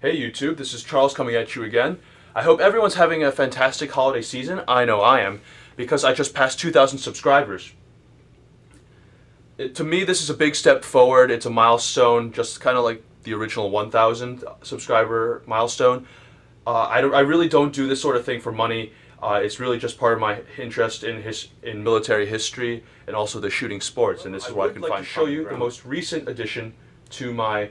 Hey YouTube, this is Charles coming at you again. I hope everyone's having a fantastic holiday season. I know I am, because I just passed 2,000 subscribers. To me, this is a big step forward. It's a milestone, just kind of like the original 1,000 subscriber milestone. I really don't do this sort of thing for money. It's really just part of my interest in military history and also the shooting sports, and this is what I can find. To show you the most recent addition to my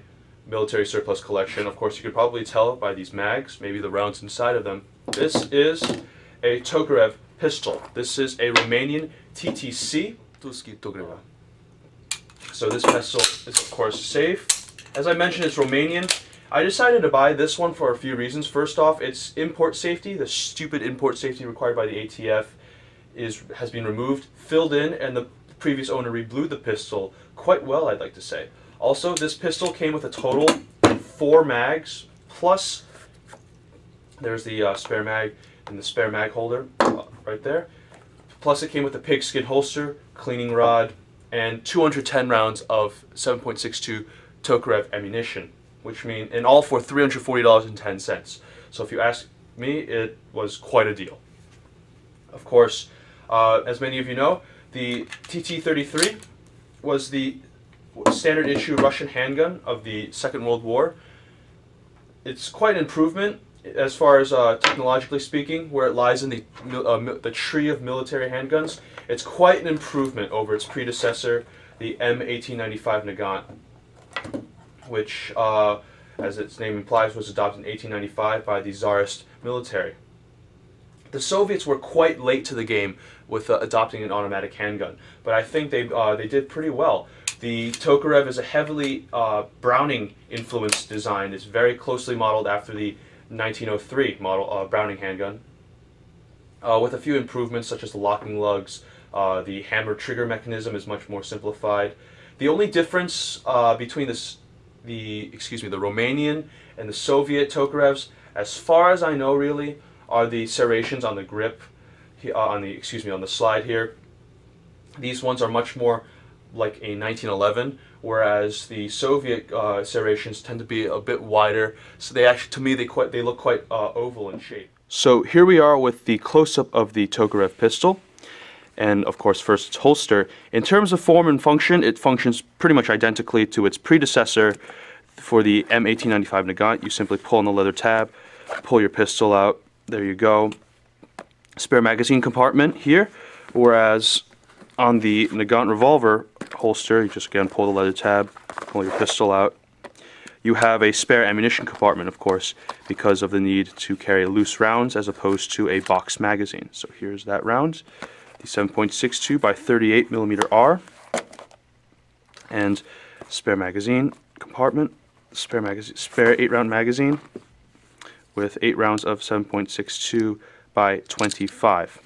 military surplus collection. Of course, you could probably tell by these mags, maybe the rounds inside of them. This is a Tokarev pistol. This is a Romanian TTC. So this pistol is of course safe. As I mentioned, it's Romanian. I decided to buy this one for a few reasons. First off, it's import safety. The stupid import safety required by the ATF has been removed, filled in, and the previous owner reblued the pistol quite well, I'd like to say. Also, this pistol came with a total of 4 mags, plus there's the spare mag and the spare mag holder right there. Plus it came with a pigskin holster, cleaning rod, and 210 rounds of 7.62 Tokarev ammunition, which means in all for $340.10. So if you ask me, it was quite a deal. Of course, as many of you know, the TT-33 was the standard issue Russian handgun of the Second World War. It's quite an improvement as far as technologically speaking, where it lies in the tree of military handguns. It's quite an improvement over its predecessor, the M1895 Nagant, which, as its name implies, was adopted in 1895 by the Tsarist military. The Soviets were quite late to the game with adopting an automatic handgun, but I think they did pretty well. The Tokarev is a heavily Browning-influenced design. It's very closely modeled after the 1903 model Browning handgun, with a few improvements such as the locking lugs. The hammer trigger mechanism is much more simplified. The only difference between the Romanian and the Soviet Tokarevs, as far as I know, really, are the serrations on the grip, on the slide here. These ones are much more like a 1911, whereas the Soviet serrations tend to be a bit wider. So they actually, to me, they look quite oval in shape. So here we are with the close-up of the Tokarev pistol, and of course first its holster. In terms of form and function, it functions pretty much identically to its predecessor. For the M1895 Nagant, you simply pull on the leather tab, pull your pistol out. There you go. Spare magazine compartment here, whereas on the Nagant revolver holster, you just again pull the leather tab, pull your pistol out. You have a spare ammunition compartment, of course, because of the need to carry loose rounds as opposed to a box magazine. So here's that round, the 7.62 by 38 millimeter R, and spare magazine compartment, spare 8-round magazine with 8 rounds of 7.62 by 25.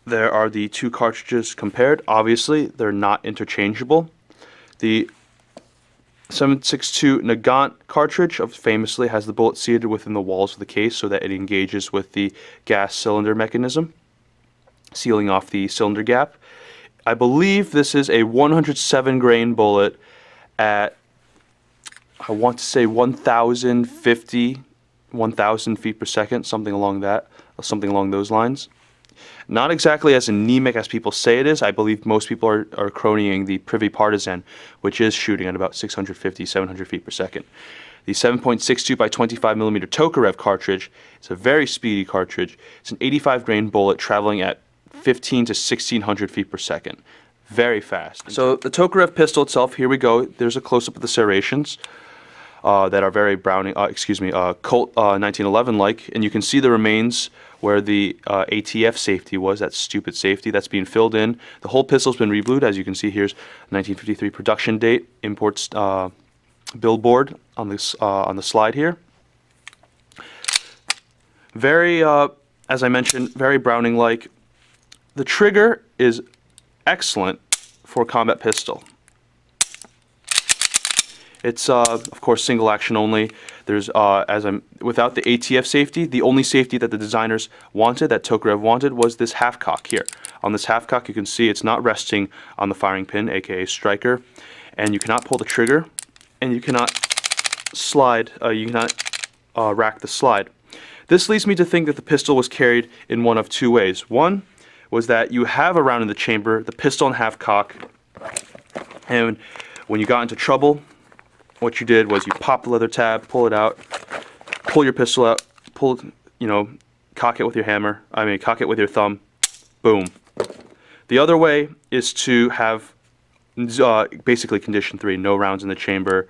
There are the 2 cartridges compared. Obviously, they're not interchangeable. The 7.62 Nagant cartridge famously has the bullet seated within the walls of the case so that it engages with the gas cylinder mechanism, sealing off the cylinder gap. I believe this is a 107 grain bullet at, I want to say 1,000 feet per second, something along those lines. Not exactly as anemic as people say it is. I believe most people are cronying the Privy Partisan, which is shooting at about 650, 700 feet per second. The 7.62 by 25 millimeter Tokarev cartridge is a very speedy cartridge. It's an 85 grain bullet traveling at 15 to 1600 feet per second. Very fast. So the Tokarev pistol itself, here we go. There's a close-up of the serrations that are very Browning, Colt 1911-like, and you can see the remains where the ATF safety was, that stupid safety that's being filled in. The whole pistol's been reblued. As you can see, here's 1953 production date, imports billboard on the slide here. Very, as I mentioned, very Browning-like. The trigger is excellent for a combat pistol. It's of course single action only. There's without the ATF safety, the only safety that the designers wanted, that Tokarev wanted, was this half cock here. On this half cock, you can see it's not resting on the firing pin, aka striker, and you cannot pull the trigger, and you cannot slide. You cannot rack the slide. This leads me to think that the pistol was carried in one of two ways. One was that you have a round in the chamber, the pistol in half cock, and when you got into trouble, what you did was you pop the leather tab, pull it out, pull your pistol out, cock it with your hammer. Cock it with your thumb. Boom. The other way is to have basically condition 3, no rounds in the chamber,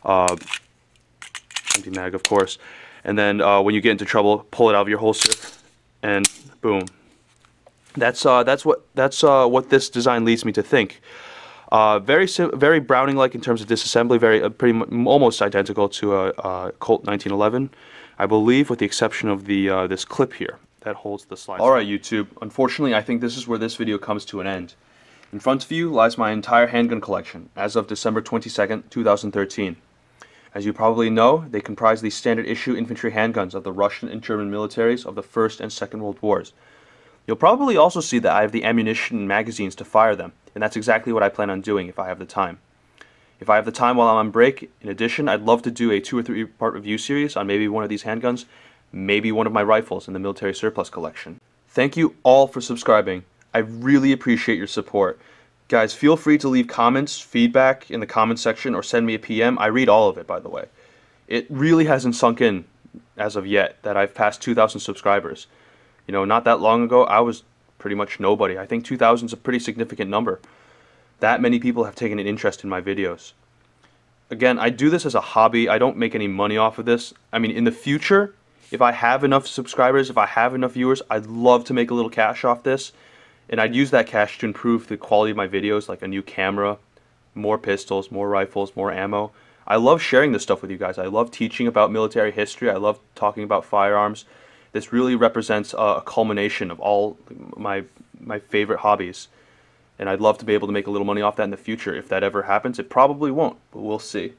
empty mag, of course. And then when you get into trouble, pull it out of your holster, and boom. That's what this design leads me to think. Very Browning-like in terms of disassembly, almost identical to a Colt 1911, I believe, with the exception of this clip here that holds the slide. Alright YouTube, unfortunately I think this is where this video comes to an end. In front of you lies my entire handgun collection as of December 22nd, 2013. As you probably know, they comprise the standard issue infantry handguns of the Russian and German militaries of the First and Second World Wars. You'll probably also see that I have the ammunition and magazines to fire them, and that's exactly what I plan on doing if I have the time. If I have the time while I'm on break, in addition, I'd love to do a 2 or 3 part review series on maybe one of these handguns, maybe one of my rifles in the military surplus collection. Thank you all for subscribing. I really appreciate your support. Guys, feel free to leave comments, feedback in the comment section, or send me a PM. I read all of it, by the way. It really hasn't sunk in as of yet that I've passed 2,000 subscribers. You know, not that long ago, I was pretty much nobody. I think 2,000 is a pretty significant number. That many people have taken an interest in my videos. Again, I do this as a hobby. I don't make any money off of this. In the future, if I have enough subscribers, if I have enough viewers, I'd love to make a little cash off this. And I'd use that cash to improve the quality of my videos, like a new camera, more pistols, more rifles, more ammo. I love sharing this stuff with you guys. I love teaching about military history. I love talking about firearms. This really represents a culmination of all my favorite hobbies. And I'd love to be able to make a little money off that in the future. If that ever happens, it probably won't, but we'll see.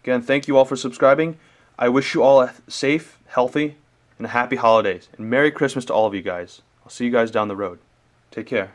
Again, thank you all for subscribing. I wish you all a safe, healthy, and a happy holidays. And Merry Christmas to all of you guys. I'll see you guys down the road. Take care.